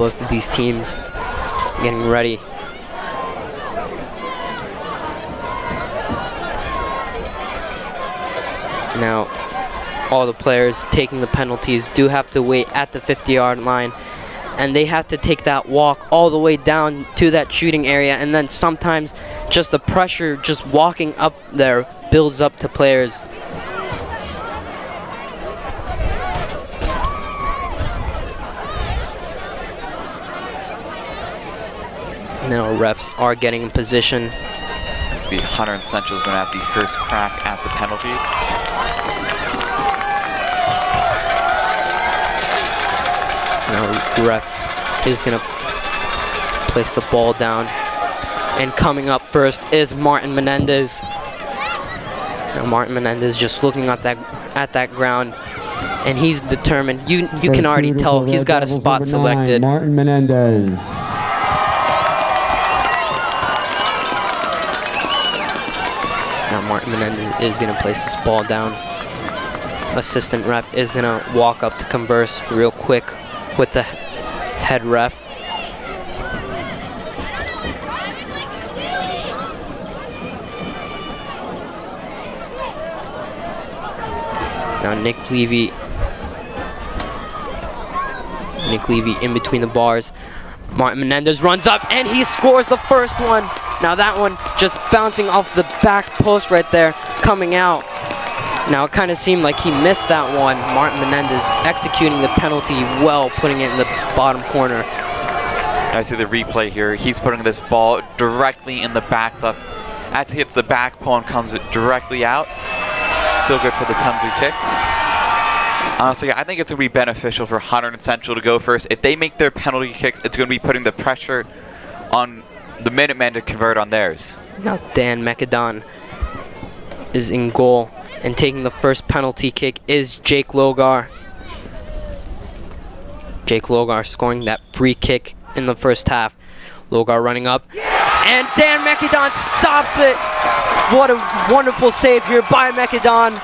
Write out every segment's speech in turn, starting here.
both of these teams getting ready. Now, all the players taking the penalties do have to wait at the 50-yard line, and they have to take that walk all the way down to that shooting area, and then sometimes just the pressure just walking up there builds up to players. Now refs are getting in position. See, Hunter and Central is going to have the first crack at the penalties. Now the ref is going to place the ball down. And coming up first is Martin Menendez. Now Martin Menendez just looking at that ground, and he's determined. You can already tell he's got a spot selected. Martin Menendez. Now Martin Menendez is going to place this ball down. Assistant ref is going to walk up to converse real quick with the head ref. Now Nick Levy in between the bars. Martin Menendez runs up and he scores the first one. Now that one just bouncing off the back post right there, coming out. Now it kind of seemed like he missed that one. Martin Menendez executing the penalty well, putting it in the bottom corner. I see the replay here. He's putting this ball directly in the back left. As he hits the back pole and comes directly out. Still good for the penalty kick. Honestly, I think it's going to be beneficial for Hunter and Central to go first. If they make their penalty kicks, it's going to be putting the pressure on the Minutemen to convert on theirs. Now Dan Mekadon is in goal, and taking the first penalty kick is Jake Logar. Jake Logar scoring that free kick in the first half. Logar running up, and Dan Mekadon stops it. What a wonderful save here by Mekadon.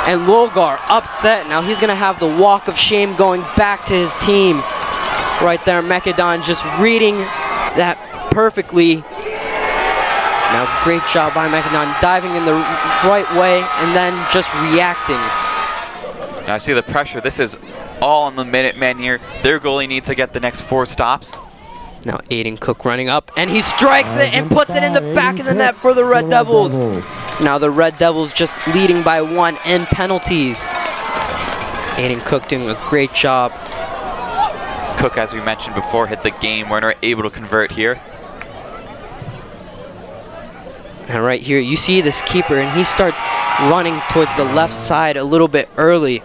And Logar upset. Now he's going to have the walk of shame going back to his team. Right there, Mekadon just reading that perfectly. Now great job by Mekadon, diving in the right way and then just reacting. Now I see the pressure. This is all on the Minutemen here. Their goalie needs to get the next 4 stops. Now Aiden Cook running up, and he strikes it and puts it in the back of the net for the Red Devils. Now the Red Devils just leading by 1 in penalties. Aiden Cook doing a great job. Cook, as we mentioned before, hit the game winner, able to convert here. And right here, you see this keeper, and he starts running towards the left side a little bit early.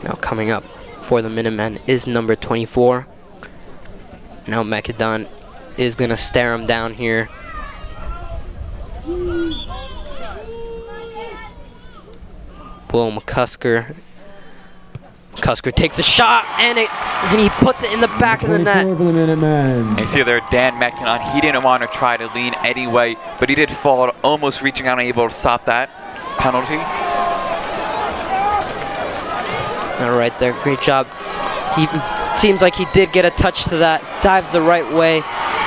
Now coming up for the Minutemen is number 24. Now Mekadon is going to stare him down here. Will McCusker. McCusker takes a shot, and he puts it in the back of the net. You see there Dan Mekadon, he didn't want to try to lean anyway, but he did fall, almost reaching out and able to stop that penalty. All right there, great job. He seems like he did get a touch to that, dives the right way,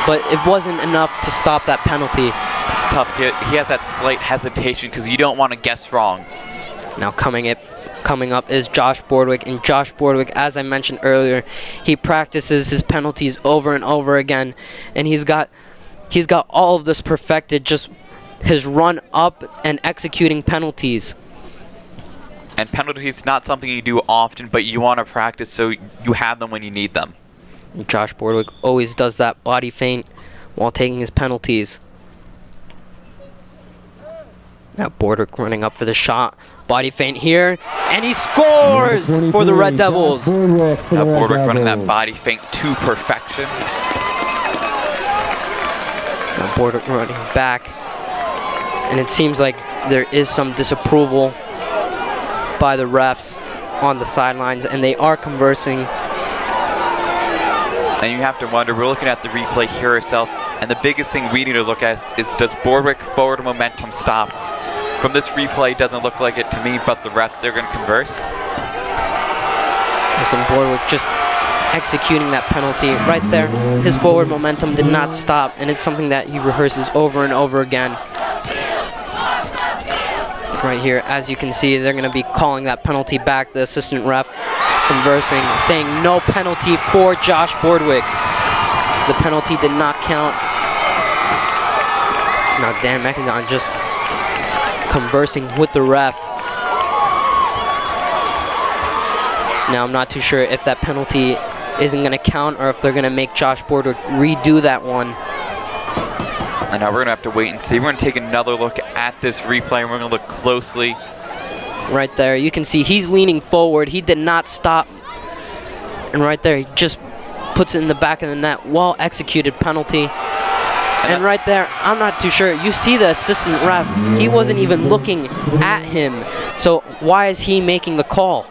but it wasn't enough to stop that penalty. It's tough. He has that slight hesitation because you don't want to guess wrong. Now coming up is Josh Bordwick, and Josh Bordwick, as I mentioned earlier, he practices his penalties over and over again, and he's got all of this perfected, just his run up and executing penalties. And penalties not something you do often, but you want to practice so you have them when you need them. Josh Bordwick always does that body feint while taking his penalties. Now Bordwick running up for the shot. Body feint here, and he scores for the Red Devils. Now Bordwick running that body feint to perfection. Now Bordwick running back, and it seems like there is some disapproval by the refs on the sidelines, and they are conversing. And you have to wonder, we're looking at the replay here ourselves, and the biggest thing we need to look at is, does Bordwick forward momentum stop? From this replay, it doesn't look like it to me, but the refs, they're going to converse. Justin Borwick just executing that penalty right there. His forward momentum did not stop, and it's something that he rehearses over and over again. Right here, as you can see, they're going to be calling that penalty back. The assistant ref conversing, saying no penalty for Josh Borwick. The penalty did not count. Now Dan McAdon just conversing with the ref. Now I'm not too sure if that penalty isn't going to count or if they're going to make Josh Borwick redo that one. And now we're going to have to wait and see. We're going to take another look at this replay, and we're going to look closely. Right there, you can see he's leaning forward. He did not stop. And right there, he just puts it in the back of the net. Well executed penalty. And right there, I'm not too sure. You see the assistant ref. He wasn't even looking at him. So why is he making the call?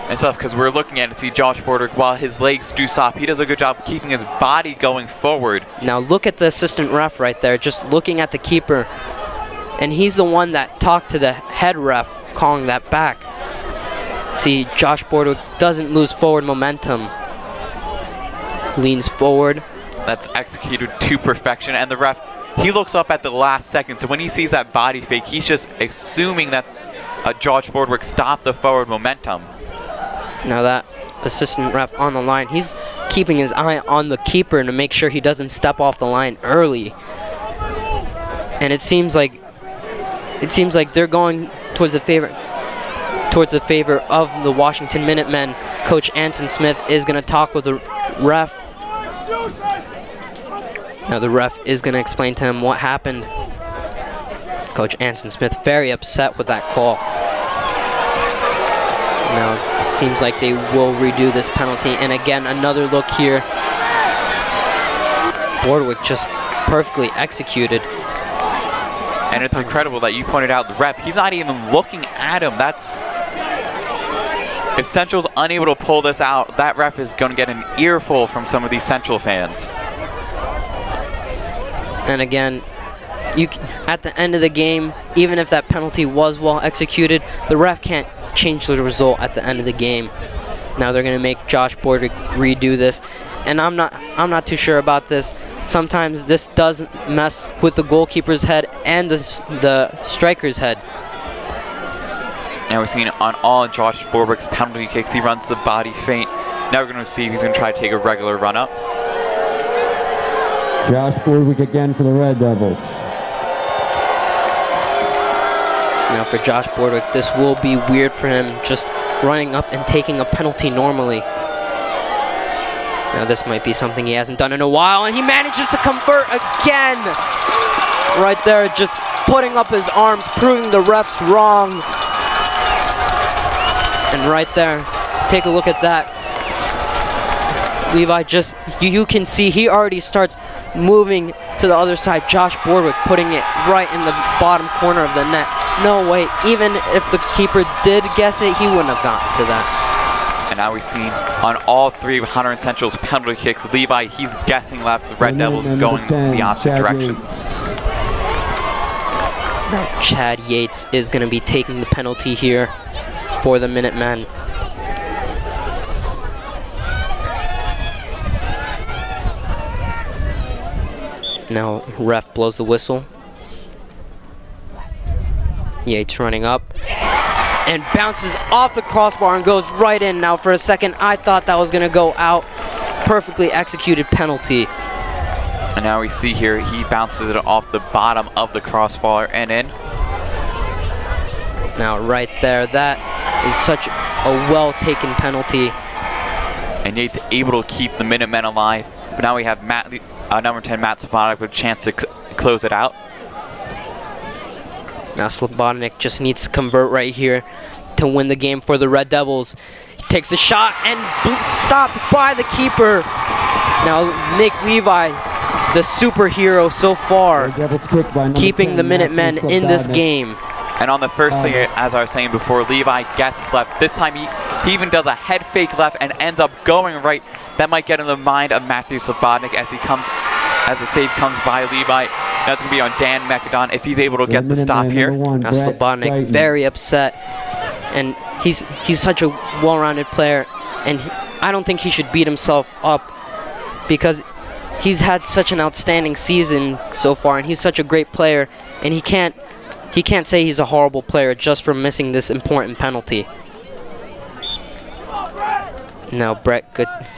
And stuff, because we're looking at it, see Josh Borwick, while his legs do stop, he does a good job keeping his body going forward. Now look at the assistant ref right there, just looking at the keeper. And he's the one that talked to the head ref, calling that back. See, Josh Borwick doesn't lose forward momentum. Leans forward. That's executed to perfection, and the ref, he looks up at the last second, so when he sees that body fake, he's just assuming that Josh Borwick stopped the forward momentum. Now that assistant ref on the line, he's keeping his eye on the keeper to make sure he doesn't step off the line early. And it seems like they're going towards the favor of the Washington Minutemen. Coach Anson Smith is going to talk with the ref. Now the ref is going to explain to him what happened. Coach Anson Smith very upset with that call. Now it seems like they will redo this penalty. And again, another look here. Borwick just perfectly executed. And it's incredible that you pointed out the ref. He's not even looking at him. That's... If Central's unable to pull this out, that ref is going to get an earful from some of these Central fans. And again, at the end of the game, even if that penalty was well executed, the ref can't change the result at the end of the game. Now they're going to make Josh Borwick redo this, and I'm not too sure about this. Sometimes this does mess with the goalkeeper's head and the striker's head. Now we're seeing on all Josh Borwick's penalty kicks, he runs the body feint. Now we're going to see if he's going to try to take a regular run up. Josh Borwick again for the Red Devils. Now for Josh Borwick, this will be weird for him, just running up and taking a penalty normally. Now this might be something he hasn't done in a while, and he manages to convert again. Right there, just putting up his arms, proving the refs wrong. And right there, take a look at that. Levi just, you can see he already starts moving to the other side. Josh Borwick putting it right in the bottom corner of the net. No way, even if the keeper did guess it, he wouldn't have gotten to that. And now we've seen on all three of Hunter and Central's penalty kicks, Levi, he's guessing left, the Red Devils going the opposite direction. Now Chad Yates is going to be taking the penalty here for the Minutemen. Now ref blows the whistle. Yates running up and bounces off the crossbar and goes right in. Now for a second I thought that was going to go out. Perfectly executed penalty. And now we see here he bounces it off the bottom of the crossbar and in. Now right there, that is such a well taken penalty. And Yates able to keep the Minutemen alive. But now we have number 10 Matt Slobodnik with a chance to close it out. Now Slobodnik just needs to convert right here to win the game for the Red Devils. He takes a shot and stopped by the keeper. Now Nick Levi, the superhero so far, keeping the Minutemen in this game. And on the first thing, as I was saying before, Levi gets left. This time he even does a head fake left and ends up going right. That might get in the mind of Matthew Slobodnik as the save comes by Levi. That's going to be on Dan Mekadon if he's able to get the stop here. Now Slobodnik very upset, and he's such a well-rounded player, and I don't think he should beat himself up because he's had such an outstanding season so far, and he's such a great player, and he can't say he's a horrible player just for missing this important penalty. Now Brett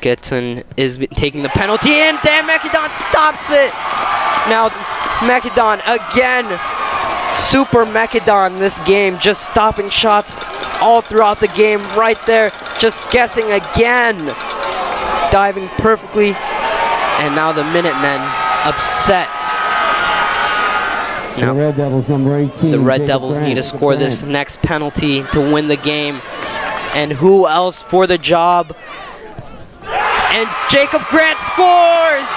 Goodson is taking the penalty, and Dan Mekadon stops it. Now Mekadon again, super Mekadon this game, just stopping shots all throughout the game right there, just guessing again, diving perfectly, and now the Minutemen upset. Now, the Red Devils, number 18. The Red Devils need to score this next penalty to win the game. And who else for the job? And Jacob Grant scores!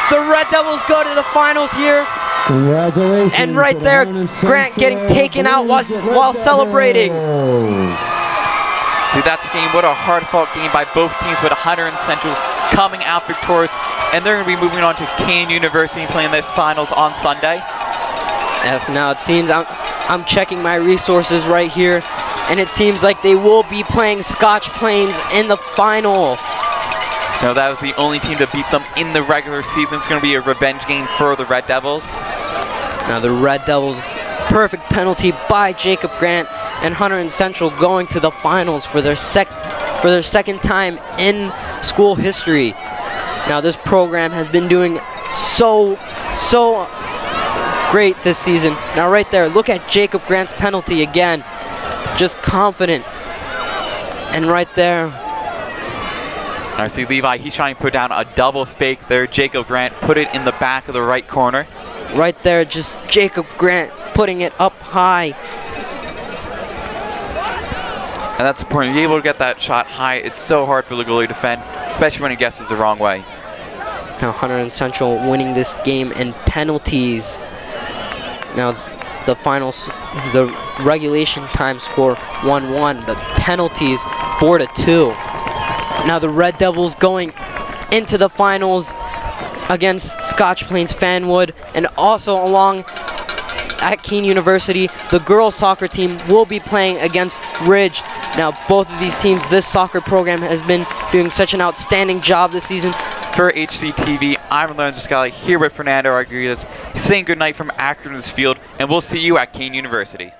The Red Devils go to the finals here. Congratulations. And right there, Grant getting taken out while celebrating. See, that's a game. What a hard-fought game by both teams, with Hunter and Central coming out victorious. And they're going to be moving on to Kean University, playing the finals on Sunday. Yes, now it seems I'm checking my resources right here, and it seems like they will be playing Scotch Plains in the final. So that was the only team to beat them in the regular season. It's going to be a revenge game for the Red Devils. Now the Red Devils, perfect penalty by Jacob Grant, and Hunter and Central going to the finals for their second time in school history. Now this program has been doing so great this season. Now right there, look at Jacob Grant's penalty again. Just confident. And right there. I see Levi, he's trying to put down a double fake there. Jacob Grant put it in the back of the right corner. Right there, just Jacob Grant putting it up high. And that's important. You're able to get that shot high. It's so hard for the goalie to defend, especially when he guesses the wrong way. Now Hunter and Central winning this game in penalties. Now the finals, the regulation time score 1-1, the penalties 4-2. Now the Red Devils going into the finals against Scotch Plains Fanwood, and also along at Kean University, the girls soccer team will be playing against Ridge. Now both of these teams, this soccer program has been doing such an outstanding job this season. For HCTV, I'm Lorenzo Scali here with Fernando Arguidas, saying goodnight from Acron's Field, and we'll see you at Kean University.